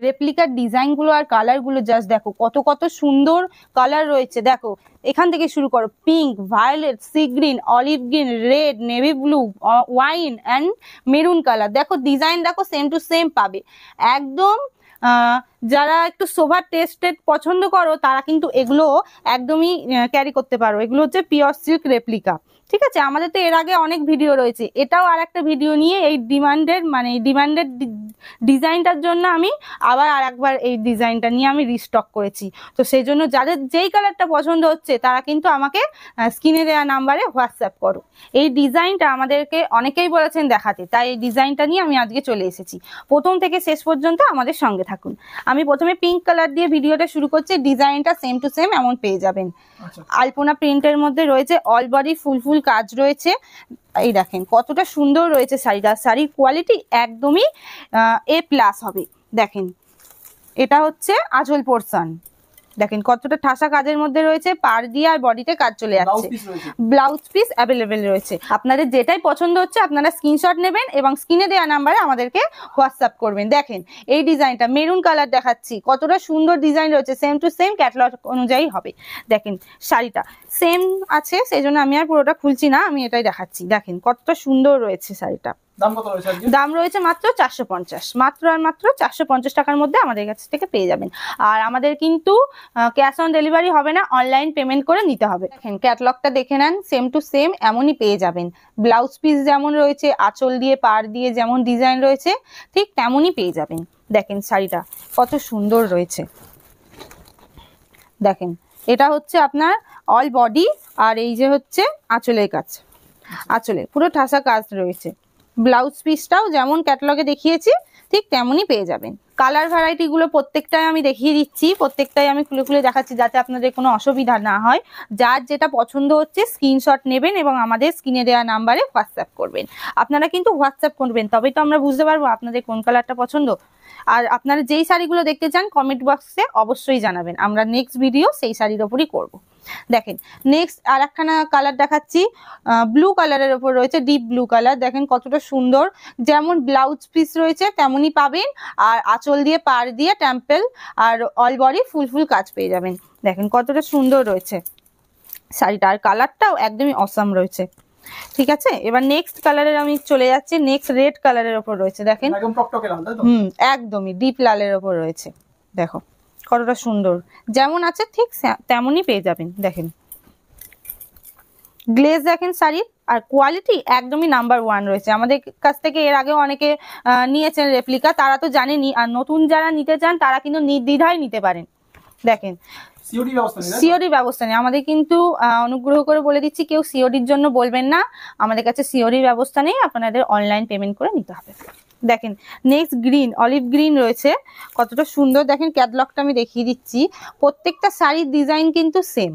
রেপ্লিকার design গুলো আর colour গুলো just দেখো, কত কত সুন্দর কালার রয়েছে। দেখো এখান থেকে শুরু করো, pink, violet, sea green, olive green, red, navy blue, wine and maroon colour. দেখো ডিজাইন দেখো, সেম টু সেম পাবে একদম। যারা একটু সোভার টেস্টেড পছন্দ করো তারা কিন্তু এগুলো একদমই ক্যারি করতে পারো। এগুলো হচ্ছে পিওর সিল্ক রেপ্লিকা, ঠিক আছে। আমাদের তো এর আগে অনেক ভিডিও রয়েছে, এটাও আর একটা ভিডিও নিয়ে এই ডিমান্ডেড ডিজাইনটার জন্য আমি আবার আর একবার এই ডিজাইনটা নিয়ে আমি রিস্টক করেছি। তো সেই জন্য যাদের যেই কালারটা পছন্দ হচ্ছে তারা কিন্তু আমাকে স্ক্রিনে দেওয়া নাম্বারে হোয়াটসঅ্যাপ করো। এই ডিজাইনটা আমাদেরকে অনেকেই বলেছেন দেখাতে, তাই এই ডিজাইনটা নিয়ে আমি আজকে চলে এসেছি। প্রথম থেকে শেষ পর্যন্ত আমাদের সঙ্গে থাকুন। আমি প্রথমে পিঙ্ক কালার দিয়ে ভিডিওটা শুরু করছি। ডিজাইনটা সেম টু সেম এমন পেয়ে যাবেন। আলপনা প্রিন্টের মধ্যে রয়েছে, অল বডি ফুল ফুল কাজ রয়েছে। এই দেখেন কতটা সুন্দর রয়েছে শাড়িটা। শাড়ির কোয়ালিটি একদমই A+ হবে। দেখেন এটা হচ্ছে আঁচল পোরশন, দেখেন কতটা ঠাসা কাজের মধ্যে রয়েছে, পাড় দিয়ে আর বডিতে কাজ চলে যাচ্ছে। ব্লাউজ পিস অ্যাভেলেবেল রয়েছে। আপনাদের যেটাই পছন্দ হচ্ছে আপনারা স্ক্রিনশট নেবেন এবং স্ক্রিনে দেওয়া নাম্বারে আমাদেরকে হোয়াটসঅ্যাপ করবেন। দেখেন এই ডিজাইনটা মেরুন কালার দেখাচ্ছি, কতটা সুন্দর ডিজাইন রয়েছে, সেম টু সেম ক্যাটালগ অনুযায়ী হবে। দেখেন শাড়িটা সেম আছে, সেই জন্য আমি আর পুরোটা খুলছি না, আমি এটাই দেখাচ্ছি। দেখেন কতটা সুন্দর রয়েছে শাড়িটা। দাম রয়েছে মাত্র 450, মাত্র আর মাত্র 450 টাকার মধ্যে আমাদের কাছ থেকে পেয়ে যাবেন। আর আমাদের কিন্তু ক্যাশ অন ডেলিভারি হবে না, অনলাইন পেমেন্ট করে নিতে হবে। দেখেন ক্যাটালগটা দেখে নেন, সেম টু সেম এমনই পেয়ে যাবেন। ব্লাউজ পিস যেমন রয়েছে, আঁচল দিয়ে পাড় দিয়ে যেমন ডিজাইন রয়েছে ঠিক তেমনই পেয়ে যাবেন। দেখেন শাড়িটা কত সুন্দর রয়েছে। দেখেন এটা হচ্ছে আপনার অল বডি, আর এই যে হচ্ছে আঁচলের কাজ, আঁচলে পুরো ঠাসা কাজ রয়েছে। ব্লাউজ পিসটাও যেমন ক্যাটালগে দেখিয়েছি ঠিক তেমনই পেয়ে যাবেন। কালার ভ্যারাইটি গুলো প্রত্যেকটাই আমি দেখিয়ে দিচ্ছি, প্রত্যেকটাই আমি খুলে খুলে দেখাচ্ছি যাতে আপনাদের কোনো অসুবিধা না হয়। যার যেটা পছন্দ হচ্ছে স্ক্রিনশট নেবেন এবং আমাদের স্ক্রিনে দেওয়া নাম্বারে হোয়াটসঅ্যাপ করবেন। আপনারা কিন্তু হোয়াটসঅ্যাপ করবেন, তবেই তো আমরা বুঝতে পারবো আপনাদের কোন কালারটা পছন্দ। আর আপনারা যেই শাড়িগুলো দেখতে চান কমেন্ট বক্সে অবশ্যই জানাবেন, আমরা নেক্সট ভিডিও সেই শাড়ির ওপরই করব। দেখেন নেক্সট আর একখানা কালার দেখাচ্ছি, ব্লু কালারের ওপর রয়েছে, ডিপ ব্লু কালার। দেখেন কতটা সুন্দর, যেমন ব্লাউজ পিস রয়েছে তেমনই পাবেন, আর আঁচল দিয়ে পাড় দিয়ে টেম্পল আর অল বডি ফুল ফুল কাজ পেয়ে যাবেন। দেখেন কতটা সুন্দর রয়েছে শাড়িটা, আর কালারটাও একদমই অসাম রয়েছে। ঠিক আছে, এবার নেক্সট কালারের আমি চলে যাচ্ছি। নেক্সট রেড কালারের ওপর রয়েছে, দেখেন একদমই ডিপ লালের ওপর রয়েছে। দেখো কতটা সুন্দর, যেমন আছে ঠিক তেমনই পেয়ে যাবেন। দেখেন গ্লেজ দেখেন শাড়ির, আর কোয়ালিটি একদমই নাম্বার 1 রয়েছে। আমাদের কাছ থেকে এর আগেও অনেকে নিয়েছেন রেপ্লিকা, তারা তো জানেনই। আর নতুন যারা নিতে চান তারা কিন্তু নির্দ্বিধায় নিতে পারেন। দেখেন সিওডি ব্যবস্থা নেই আমাদের, কিন্তু অনুগ্রহ করে বলে দিচ্ছি কেউ সিওডির জন্য বলবেন না, আমাদের কাছে সিওডির ব্যবস্থা নেই, আপনাদের অনলাইন পেমেন্ট করে নিতে হবে। দেখেন নেক্সট গ্রিন, অলিভ গ্রিন রয়েছে, কতটা সুন্দর। দেখেন ক্যাটালগটা আমি দেখিয়ে দিচ্ছি, প্রত্যেকটা শাড়ির ডিজাইন কিন্তু সেম,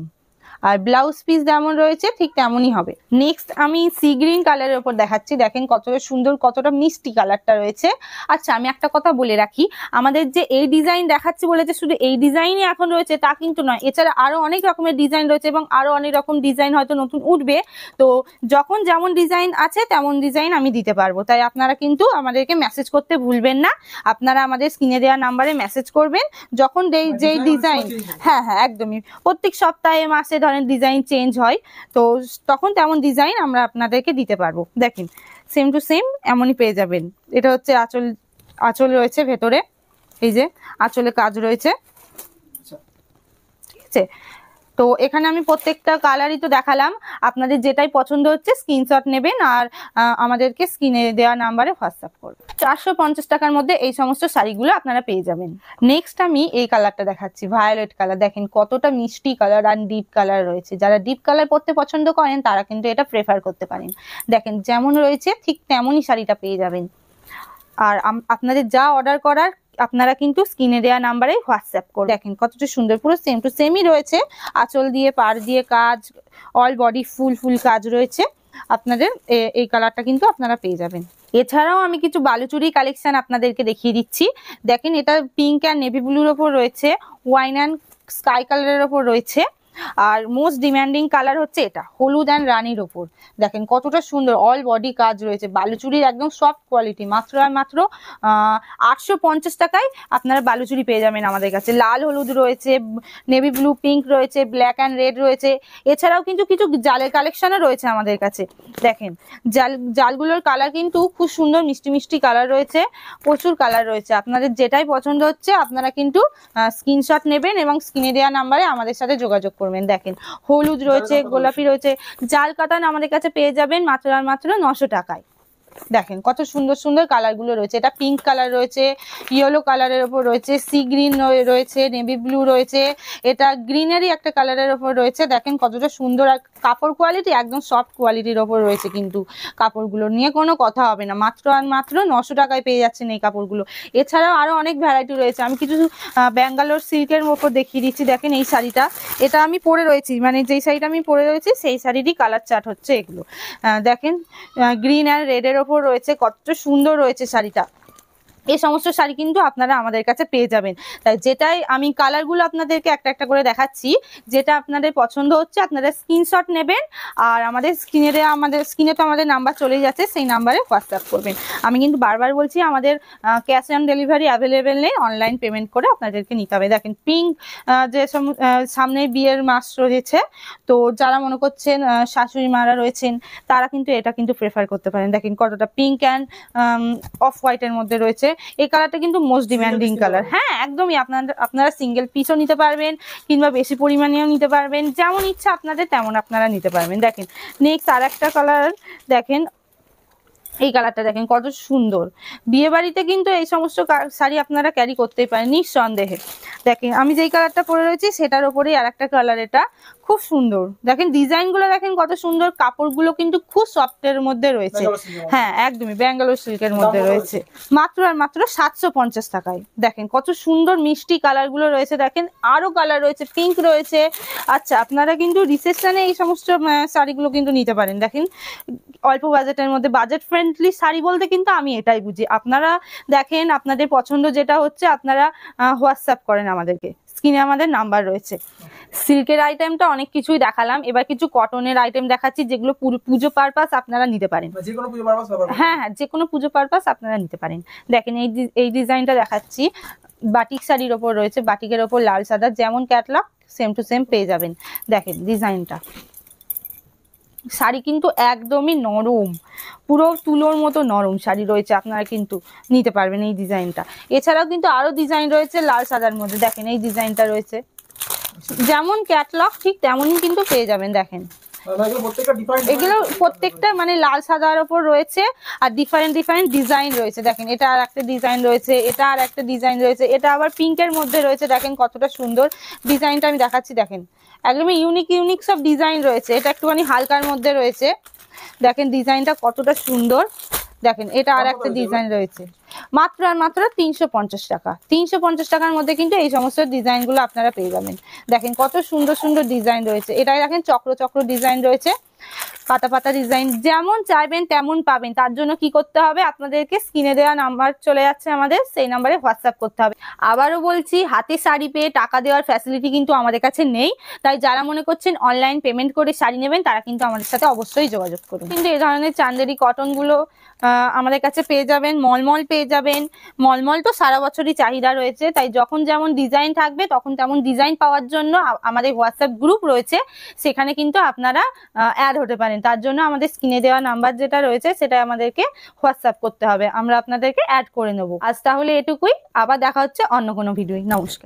আর ব্লাউজ পিস যেমন রয়েছে ঠিক তেমনই হবে। নেক্সট আমি সি গ্রিন কালারের উপর দেখাচ্ছি। দেখেন কতটা সুন্দর, কতটা মিষ্টি কালারটা রয়েছে। আচ্ছা আমি একটা কথা বলে রাখি, আমাদের যে এই ডিজাইন দেখাচ্ছি বলেছে শুধু এই ডিজাইনই এখন রয়েছে তা কিন্তু নয়, এছাড়া আরো অনেক রকমের ডিজাইন রয়েছে এবং আরো অনেক রকম ডিজাইন হয়তো নতুন উঠবে। তো যখন যেমন ডিজাইন আছে তেমন ডিজাইন আমি দিতে পারবো, তাই আপনারা কিন্তু আমাদেরকে মেসেজ করতে ভুলবেন না। আপনারা আমাদের স্ক্রিনে দেওয়া নাম্বারে মেসেজ করবেন যখন যেই ডিজাইন, হ্যাঁ একদমই, প্রত্যেক সপ্তাহে মাসে ধরেন ডিজাইন চেঞ্জ হয়, তো তখন তেমন ডিজাইন আমরা আপনাদেরকে দিতে পারবো। দেখেন সেম টু সেম এমনই পেয়ে যাবেন। এটা হচ্ছে আঁচল রয়েছে ভেতরে, এই যে আঁচলে কাজ রয়েছে, ঠিক আছে। তো এখানে আমি প্রত্যেকটা কালারই তো দেখালাম, আপনাদের যেটাই পছন্দ হচ্ছে স্ক্রিনশট নেবেন আর আমাদেরকে স্ক্রিনে দেওয়া নাম্বারে হোয়াটসঅ্যাপ করবেন। 450 টাকার মধ্যে এই সমস্ত শাড়িগুলো আপনারা পেয়ে যাবেন। নেক্সট আমি এই কালারটা দেখাচ্ছি, ভায়োলেট কালার। দেখেন কতটা মিষ্টি কালার আর ডিপ কালার রয়েছে, যারা ডিপ কালার পরতে পছন্দ করেন তারা কিন্তু এটা প্রেফার করতে পারেন। দেখেন যেমন রয়েছে ঠিক তেমনই শাড়িটা পেয়ে যাবেন। আর আপনাদের যা অর্ডার করার আপনারা কিন্তু স্ক্রিনে দেওয়া নাম্বারে হোয়াটসঅ্যাপ করুন। দেখেন কতটা সুন্দর, পুরো সেম টু সেমই রয়েছে, আঁচল দিয়ে পাড় দিয়ে কাজ, অল বডি ফুল ফুল কাজ রয়েছে। আপনাদের এই কালারটা কিন্তু আপনারা পেয়ে যাবেন। এছাড়াও আমি কিছু বালুচুরি কালেকশন আপনাদেরকে দেখিয়ে দিচ্ছি। দেখেন এটা পিঙ্ক আর নেভি ব্লুর ওপর রয়েছে, ওয়াইন অ্যান্ড স্কাই কালারের ওপর রয়েছে। আর মোস্ট ডিমান্ডিং কালার হচ্ছে এটা হলুদ অ্যান্ড রানির ওপর। দেখেন কতটা সুন্দর, অল বডি কাজ রয়েছে, বালুচুরির একদম সফট কোয়ালিটি। মাত্র আর মাত্র 850 টাকায় আপনারা বালুচুরি পেয়ে যাবেন আমাদের কাছে। লাল হলুদ রয়েছে, নেভি ব্লু পিঙ্ক রয়েছে, ব্ল্যাক অ্যান্ড রেড রয়েছে। এছাড়াও কিন্তু কিছু জালের কালেকশনও রয়েছে আমাদের কাছে। দেখেন জালগুলোর কালার কিন্তু খুব সুন্দর মিষ্টি মিষ্টি কালার রয়েছে, প্রচুর কালার রয়েছে। আপনাদের যেটাই পছন্দ হচ্ছে আপনারা কিন্তু স্ক্রিনশট নেবেন এবং স্ক্রিনে দেওয়া নাম্বারে আমাদের সাথে যোগাযোগ করবেন। দেখেন হলুদ রয়েছে, গোলাপি রয়েছে, জাল কাতান আমাদের কাছে পেয়ে যাবেন মাত্র আর মাত্র 900 টাকায়। দেখেন কত সুন্দর সুন্দর কালার গুলো রয়েছে। এটা পিঙ্ক কালার রয়েছে, ইয়েলো কালারের ওপর রয়েছে, সি গ্রিন রয়েছে, নেভি ব্লু রয়েছে, এটা গ্রিনারি একটা কালারের ওপর রয়েছে। দেখেন কতটা সুন্দর, আর কাপড় কোয়ালিটি একদম সফট কোয়ালিটির ওপর রয়েছে। কিন্তু কাপড়গুলো নিয়ে কোনো কথা হবে না, মাত্র আর মাত্র 900 টাকায় পেয়ে যাচ্ছেন এই কাপড়গুলো। এছাড়াও আরো অনেক ভ্যারাইটি রয়েছে। আমি কিছু ব্যাঙ্গালোর সিল্কের ওপর দেখিয়ে দিচ্ছি। দেখেন এই শাড়িটা, এটা আমি পরে রয়েছি, মানে যেই শাড়িটা আমি পরে রয়েছি সেই শাড়িরই কালার চার্ট হচ্ছে এগুলো। দেখেন গ্রিন আর রেড এর ওপর রয়েছে, কত সুন্দর রয়েছে শাড়িটা। এই সমস্ত শাড়ি কিন্তু আপনারা আমাদের কাছে পেয়ে যাবেন। তাই যেটাই আমি কালারগুলো আপনাদেরকে একটা একটা করে দেখাচ্ছি, যেটা আপনাদের পছন্দ হচ্ছে আপনারা স্ক্রিনশট নেবেন, আর আমাদের স্ক্রিনে তো আমাদের নাম্বার চলেই যাচ্ছে, সেই নাম্বারে হোয়াটসঅ্যাপ করবেন। আমি কিন্তু বারবার বলছি আমাদের ক্যাশ অন ডেলিভারি অ্যাভেলেবেল নেই, অনলাইন পেমেন্ট করে আপনাদেরকে নিতে হবে। দেখেন পিঙ্ক, যে সামনে বিয়ের মাস রয়েছে, তো যারা মনে করছেন শাশুড়ি মারা রয়েছেন তারা কিন্তু এটা কিন্তু প্রেফার করতে পারেন। দেখেন কতটা পিঙ্ক অ্যান্ড অফ হোয়াইটের মধ্যে রয়েছে। এই কালারটা কিন্তু মোস্ট ডিমান্ডিং কালার। হ্যাঁ একদমই, আপনারা সিঙ্গেল পিসও নিতে পারবেন কিংবা বেশি পরিমাণেও নিতে পারবেন, যেমন ইচ্ছা আপনাদের তেমন আপনারা নিতে পারবেন। দেখেন নেক্সট আর একটা কালার, দেখেন এই কালারটা দেখেন কত সুন্দর। বিয়ে বাড়িতে কিন্তু এই সমস্ত শাড়ি আপনারা ক্যারি করতেই পারেন নিঃসন্দেহে। দেখেন আমি যেই কালারটা পরে রয়েছি সেটার উপরেই আর একটা কালার, এটা খুব সুন্দর। দেখেন ডিজাইন গুলো দেখেন কত সুন্দর, কাপড়গুলো কিন্তু খুব সফটের মধ্যে রয়েছে। হ্যাঁ একদমই ব্যাঙ্গালোর সিল্কের মধ্যে রয়েছে, মাত্র আর মাত্র 750 টাকায়। দেখেন কত সুন্দর মিষ্টি কালার গুলো রয়েছে। দেখেন আরো কালার রয়েছে, পিঙ্ক রয়েছে। আচ্ছা আপনারা কিন্তু রিসেপশনে এই সমস্ত শাড়িগুলো কিন্তু নিতে পারেন। দেখেন অল্প বাজেটের মধ্যে, বাজেট ফ্রেন্ডলি শাড়ি বলতে কিন্তু আমি এটাই বুঝি। আপনারা দেখেন আপনাদের পছন্দ যেটা হচ্ছে আপনারা হোয়াটসঅ্যাপ করেন আমাদেরকে, স্ক্রিনে আমাদের নাম্বার রয়েছে। সিল্কের আইটেমটা অনেক কিছুই দেখালাম, এবার কিছু কটনের আইটেম দেখাচ্ছি যেগুলো পুজো পারপাস আপনারা নিতে পারেন। হ্যাঁ হ্যাঁ, যে কোনো পুজো পারপাস আপনারা নিতে পারেন। দেখেন এই ডিজাইনটা দেখাচ্ছি, বাটিক শাড়ির ওপর রয়েছে, বাটিকের ওপর লাল সাদা, যেমন ক্যাটলগ সেম টু সেম পেয়ে যাবেন। দেখেন ডিজাইনটা, শাড়ি কিন্তু একদমই নরম, পুরো তুলোর মতো নরম শাড়ি রয়েছে, আপনারা কিন্তু নিতে পারবেন এই ডিজাইনটা। এছাড়াও কিন্তু আরো ডিজাইন রয়েছে লাল সাদার মধ্যে। দেখেন এই ডিজাইনটা রয়েছে, যেমন ক্যাটলগ ঠিক তেমনই কিন্তু পেয়ে যাবেন। দেখেন এগুলো প্রত্যেকটা মানে লাল সাদার ওপর রয়েছে, আর ডিফারেন্ট ডিফারেন্ট ডিজাইন রয়েছে। দেখেন এটা আর একটা ডিজাইন রয়েছে, এটা আর একটা ডিজাইন রয়েছে, এটা আবার পিঙ্কের মধ্যে রয়েছে। দেখেন কতটা সুন্দর ডিজাইনটা আমি দেখাচ্ছি। দেখেন একদমই ইউনিক ইউনিক সব ডিজাইন রয়েছে। এটা একটুখানি হালকার মধ্যে রয়েছে, দেখেন ডিজাইনটা কতটা সুন্দর। দেখেন এটা আর একটা ডিজাইন রয়েছে, মাত্র আর মাত্র 350 টাকা। 350 টাকার মধ্যে কিন্তু এই সমস্ত ডিজাইন গুলো আপনারা পেয়ে যাবেন। দেখেন কত সুন্দর সুন্দর ডিজাইন রয়েছে। এটাই দেখেন চক্র চক্র ডিজাইন রয়েছে, পাতা পাতা ডিজাইন, যেমন চাইবেন তেমন পাবেন। তার জন্য কি করতে হবে, আপনাদেরকে স্ক্রিনে দেওয়া নাম্বার চলে যাচ্ছে আমাদের, সেই নাম্বারে হোয়াটসঅ্যাপ করতে হবে। আবারও বলছি হাতে শাড়ি পেয়ে টাকা দেওয়ার ফ্যাসিলিটি কিন্তু আমাদের কাছে নেই, তাই যারা মনে করছেন অনলাইন পেমেন্ট করে শাড়ি নেবেন তারা কিন্তু আমাদের সাথে অবশ্যই যোগাযোগ করুন। কিন্তু এই ধরনের চান্দেরি কটন গুলো আমাদের কাছে পেয়ে যাবেন, মলমল পেয়ে যাবেন। মলমল তো সারা বছরই চাহিদা রয়েছে, তাই যখন যেমন ডিজাইন থাকবে তখন তেমন ডিজাইন পাওয়ার জন্য আমাদের হোয়াটসঅ্যাপ গ্রুপ রয়েছে, সেখানে কিন্তু আপনারা অ্যাড হতে পারেন। তার জন্য আমাদের স্ক্রিনে দেওয়া নাম্বার যেটা রয়েছে সেটা আমাদেরকে হোয়াটসঅ্যাপ করতে হবে, আমরা আপনাদেরকে অ্যাড করে নেব। আজ তাহলে এটুকুই, আবার দেখা হচ্ছে অন্য কোনো ভিডিও। নমস্কার।